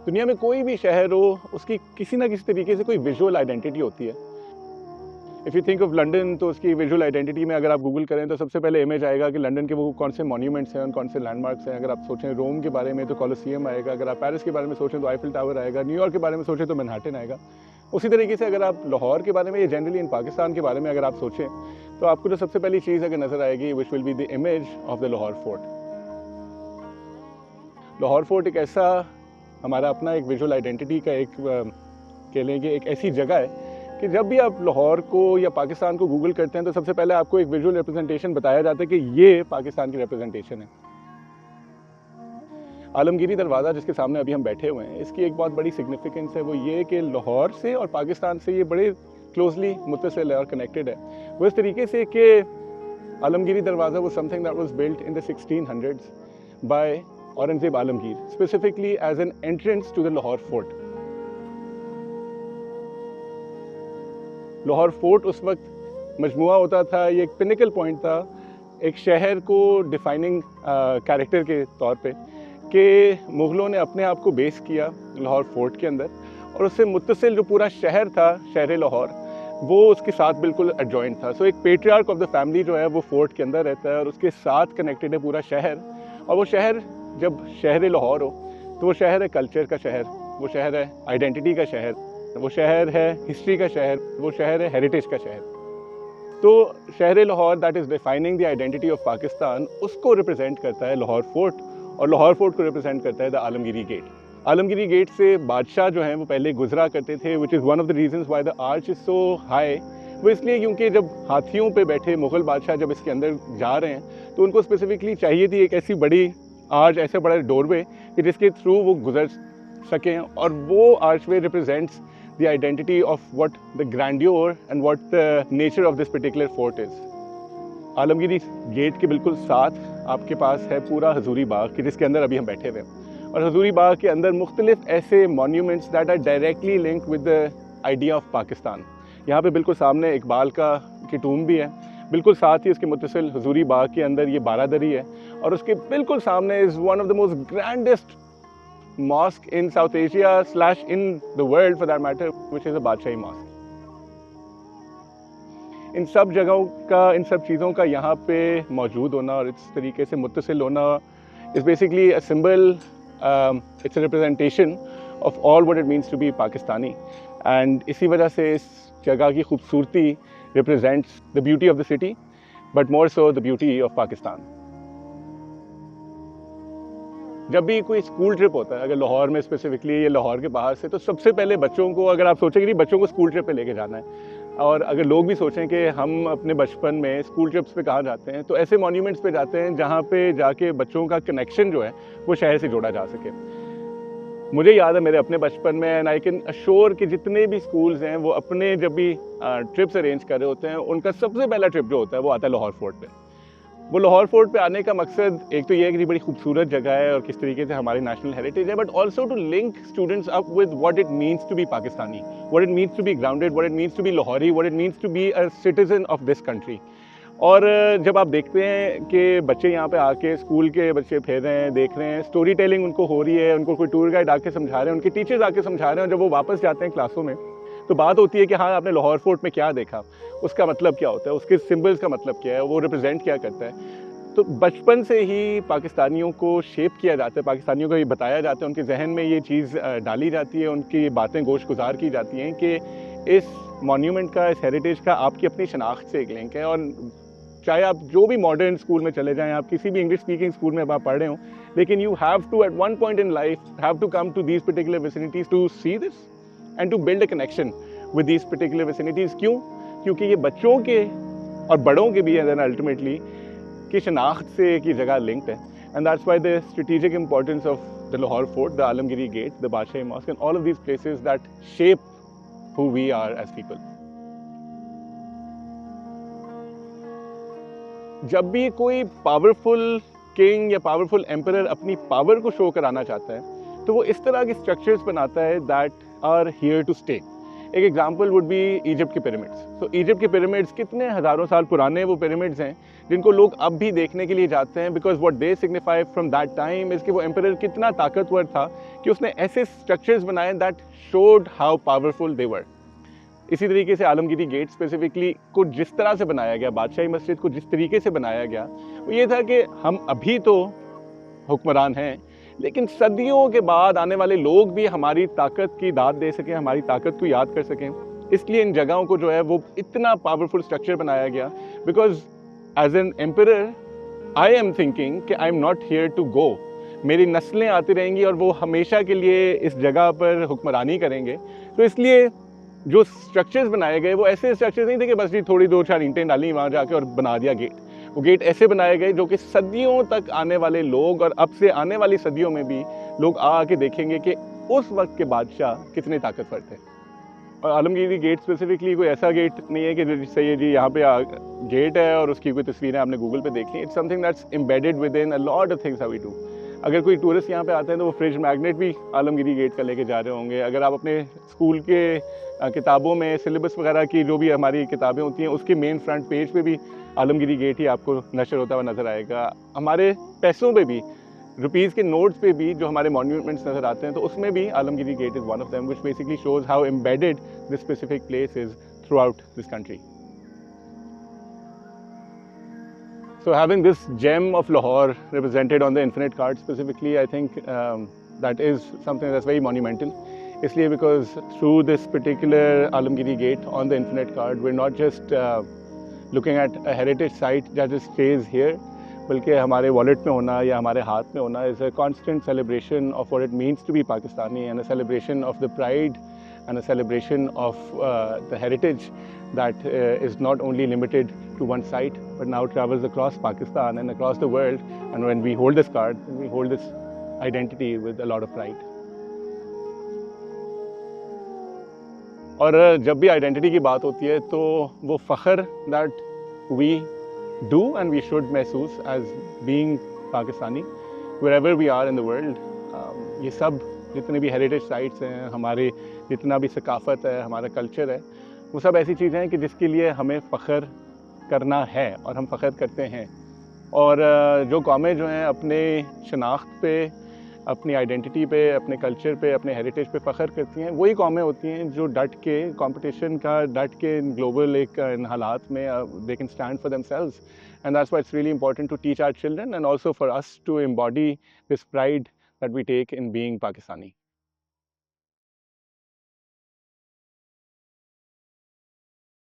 दुनिया में कोई भी शहर हो, उसकी किसी ना किसी तरीके से कोई विजुअल आइडेंटिटी होती है। If you think of London, तो उसकी विजुअल आइडेंटिटी में अगर आप गूगल करें तो सबसे पहले इमेज आएगा कि लंदन के वो कौन से मॉन्यूमेंट्स हैं, कौन से लैंडमार्क्स हैं। अगर आप सोचें रोम के बारे में तो कोलोसियम आएगा, अगर आप पेरिस के बारे में सोचें तो आईफिल टावर आएगा, न्यूयॉर्क के बारे में सोचें तो मैनहट्टन आएगा। उसी तरीके से अगर आप लाहौर के बारे में या जनरली इन पाकिस्तान के बारे में अगर आप सोचें तो आपको जो सबसे पहली चीज़ अगर नज़र आएगी which will be the image of the Lahore fort. Lahore fort एक ऐसा हमारा अपना एक विजुअल आइडेंटिटी का एक कह लेंगे एक ऐसी जगह है कि जब भी आप लाहौर को या पाकिस्तान को गूगल करते हैं तो सबसे पहले आपको एक विजुअल रिप्रेजेंटेशन बताया जाता है कि ये पाकिस्तान की रिप्रेजेंटेशन है। आलमगीरी दरवाज़ा जिसके सामने अभी हम बैठे हुए हैं, इसकी एक बहुत बड़ी सिग्निफिकेंस है, वो ये कि लाहौर से और पाकिस्तान से ये बड़े क्लोजली मुत्तसिल है और कनेक्टेड है। वो इस तरीके से कि आलमगीरी दरवाज़ा वो something that was built in the 1600s by Aurangzeb Alamgir, specifically as an entrance to the Lahore fort. Lahore fort उस वक्त मजमुआ होता था, ये एक पिनिकल पॉइंट था एक शहर को डिफाइनिंग कैरेक्टर के तौर पे कि मुग़लों ने अपने आप को बेस किया लाहौर फोर्ट के अंदर, और उससे मुत्तसिल जो पूरा शहर था, शहर लाहौर, वो उसके साथ बिल्कुल एडजॉइंट था। सो एक पेट्रियार्क ऑफ द फैमिली जो है वो फोर्ट के अंदर रहता है और उसके साथ कनेक्टेड है पूरा शहर। और वो शहर जब शहर लाहौर हो तो वो शहर है कल्चर का शहर, वो शहर है आइडेंटिटी का शहर, वो शहर है हिस्ट्री का शहर, वो शहर है हेरिटेज का शहर। तो शहर Lahore that is defining the identity of Pakistan, उसको रिप्रेजेंट करता है लाहौर फोर्ट, और लाहौर फोर्ट को रिप्रेजेंट करता है the Alamgiri gate. Alamgiri gate से बादशाह जो हैं वो पहले गुजरा करते थे, which is one of the reasons why the arch is so high. वो इसलिए क्योंकि जब हाथियों पे बैठे मुग़ल बादशाह जब इसके अंदर जा रहे हैं तो उनको स्पेसिफिकली चाहिए थी एक ऐसी बड़ी आर्च, ऐसे बड़ा डोरवे कि जिसके थ्रू वो गुजर सकें, और वो archway represents the identity of what the grandeur and what the nature of this particular fort is. Alamgiri gate के बिल्कुल साथ आपके पास है पूरा हजूरी बाग कि जिसके अंदर अभी हम बैठे हुए हैं, और हजूरी बाग के अंदर मुख्तलिफ ऐसे monuments that are directly linked with the idea of Pakistan. यहाँ पे बिल्कुल सामने इकबाल की टूम भी है, बिल्कुल साथ ही उसके मुत्तसिल हजूरी बाग के अंदर ये बारादरी है, और उसके बिल्कुल सामने is one of the most grandest mosque in South Asia / in the world for that matter, which is a Badshai mosque. इन सब जगहों का, इन सब चीज़ों का यहाँ पे मौजूद होना और इस तरीके से मुत्तसिल होना is basically a symbol, it's a representation of all what it means to be Pakistani, and इसी वजह से इस जगह की खूबसूरती represents the beauty of the city, but more so the beauty of Pakistan. जब भी कोई स्कूल ट्रिप होता है, अगर लाहौर में स्पेसिफिकली या लाहौर के बाहर से, तो सबसे पहले बच्चों को, अगर आप सोचें कि बच्चों को स्कूल ट्रिप पे लेके जाना है, और अगर लोग भी सोचें कि हम अपने बचपन में स्कूल ट्रिप्स पे कहाँ जाते हैं, तो ऐसे मॉन्यूमेंट्स पे जाते हैं जहाँ पे जाके बच्चों का कनेक्शन जो है वो शहर से जोड़ा जा सके। मुझे याद है मेरे अपने बचपन में, एंड आई कैन अश्योर कि जितने भी स्कूल्स हैं वो अपने जब भी ट्रिप्स अरेंज कर रहे होते हैं, उनका सबसे पहला ट्रिप जो होता है वो आता है लाहौर फोर्ट पे। वो लाहौर फोर्ट पे आने का मकसद एक तो ये है कि बड़ी खूबसूरत जगह है और किस तरीके से हमारी नेशनल हेरिटेज है, but also to link students up with what it means to be Pakistani, what it means to be grounded, what it means to be Lahori, what it means to be a citizen of this country. और जब आप देखते हैं कि बच्चे यहाँ पे आके, स्कूल के बच्चे फिर रहे हैं, देख रहे हैं, स्टोरी टेलिंग उनको हो रही है, उनको कोई टूर गाइड आके समझा रहे हैं, उनके टीचर्स आके समझा रहे हैं, और जब वो वापस जाते हैं क्लासों में तो बात होती है कि हाँ आपने लाहौर फोर्ट में क्या देखा, उसका मतलब क्या होता है, उसके सिम्बल्स का मतलब क्या है, वो रिप्रेजेंट क्या करता है। तो बचपन से ही पाकिस्तानियों को शेप किया जाता है, पाकिस्तानियों को ये बताया जाता है, उनके जहन में ये चीज़ डाली जाती है, उनकी बातें गोश गुजार की जाती हैं कि इस मॉन्यूमेंट का, इस हेरिटेज का आपकी अपनी शनाख्त से एक लिंक है। और चाहे आप जो भी मॉडर्न स्कूल में चले जाएं, आप किसी भी इंग्लिश स्पीकिंग स्कूल में आप पढ़ रहे हो, लेकिन you have to at one point in life have to come to these particular vicinities to see this and to build a connection with these particular vicinities. क्यों? क्योंकि ये बच्चों के और बड़ों के भी अल्टीमेटली की शनाख्त से एक ही जगह लिंक्ड है, and that's why the strategic importance of the Lahore fort, the Alamgiri gate, the Badshahi mosque and all of these places that shape who we are as people. जब भी कोई पावरफुल किंग या पावरफुल एम्परर अपनी पावर को show कराना चाहता है तो वो इस तरह के स्ट्रक्चर्स बनाता है that are here to stay, ایک ایگزامپل وڈ بی ایجپٹ کے پیرامڈس. سو ایجپٹ کے پیرامڈس کتنے ہزاروں سال پرانے وہ پیرامڈس ہیں جن کو لوگ اب بھی دیکھنے کے لیے جاتے ہیں, because what they signify from that time is کہ وہ ایمپرر کتنا طاقتور تھا کہ اس نے ایسے اسٹرکچرز بنائے that showed how powerful they were. اسی طریقے سے عالمگیری گیٹ اسپیسیفکلی کو جس طرح سے بنایا گیا, بادشاہی مسجد کو جس طریقے سے بنایا گیا, وہ یہ تھا کہ ہم ابھی تو حکمران ہیں لیکن صدیوں کے بعد آنے والے لوگ بھی ہماری طاقت کی داد دے سکیں, ہماری طاقت کو یاد کر سکیں. اس لیے ان جگہوں کو جو ہے وہ اتنا پاورفل اسٹرکچر بنایا گیا, because as an emperor I am thinking کہ I am not here to go. میری نسلیں آتی رہیں گی اور وہ ہمیشہ کے لیے اس جگہ پر حکمرانی کریں گے. تو اس لیے جو اسٹرکچرز بنائے گئے وہ ایسے اسٹرکچرز نہیں تھے کہ بس جی تھوڑی 2-4 اینٹیں ڈالی وہاں جا کے اور بنا دیا گیٹ. وہ گیٹ ایسے بنائے گئے جو کہ صدیوں تک آنے والے لوگ اور اب سے آنے والی صدیوں میں بھی لوگ آ کے دیکھیں گے کہ اس وقت کے بادشاہ کتنے طاقتور تھے. اور عالمگیری گیٹ اسپیسیفکلی کوئی ایسا گیٹ نہیں ہے کہ صحیح ہے جی یہاں پہ گیٹ ہے اور اس کی کوئی تصویریں آپ نے گوگل پہ دیکھ لی. It's something that's embedded with in a lot of things how we do. اگر کوئی ٹورسٹ یہاں پہ آتے ہیں تو وہ فریج میگنیٹ بھی عالمگیری گیٹ کا لے کے جا رہے ہوں گے. اگر آپ اپنے اسکول کے کتابوں میں سلیبس وغیرہ کی جو بھی ہماری کتابیں ہوتی ہیں اس کے مین فرنٹ پیج پہ بھی عالمگیری گیٹ ہی آپ کو نشر ہوتا ہوا نظر آئے گا. ہمارے پیسوں پہ بھی, روپیز کے نوٹس پہ بھی جو ہمارے مانیومنٹس نظر آتے ہیں تو اس میں بھی Alamgiri gate is one of them, which basically shows how embedded this specific place is throughout this country. So having this gem of Lahore represented on the Infinite card specifically, I think that is something that's very monumental. Isliye because through this particular Alamgiri gate on the Infinite card, we're not just looking at a heritage site that just stays here, بلکہ ہمارے wallet میں ہونا یا ہمارے ہاتھ میں ہونا is a constant celebration of what it means to be Pakistani and a celebration of the pride and a celebration of the heritage that is not only limited to one site but now travels across Pakistan and across the world. And when we hold this card, we hold this identity with a lot of pride. اور جب بھی identity کی بات ہوتی ہے تو وہ فخر that we do and we should محسوس as being Pakistani wherever we are in the world. یہ سب جتنے بھی ہیریٹیج سائٹس ہیں, ہمارے جتنا بھی ثقافت ہے, ہمارا کلچر ہے, وہ سب ایسی چیزیں ہیں کہ جس کے لیے ہمیں فخر کرنا ہے اور ہم فخر کرتے ہیں. اور جو قومیں جو ہیں اپنے شناخت پہ, اپنی آئیڈینٹی پہ, اپنے کلچر پہ, اپنے ہیریٹیج پہ فخر کرتی ہیں, وہی قومیں ہوتی ہیں جو ڈٹ کے کمپٹیشن کا, ڈٹ کے گلوبل ایک ان حالات میں they can stand for themselves. And that's why it's really important to teach our children and also for us to embody this pride that we take in being Pakistani.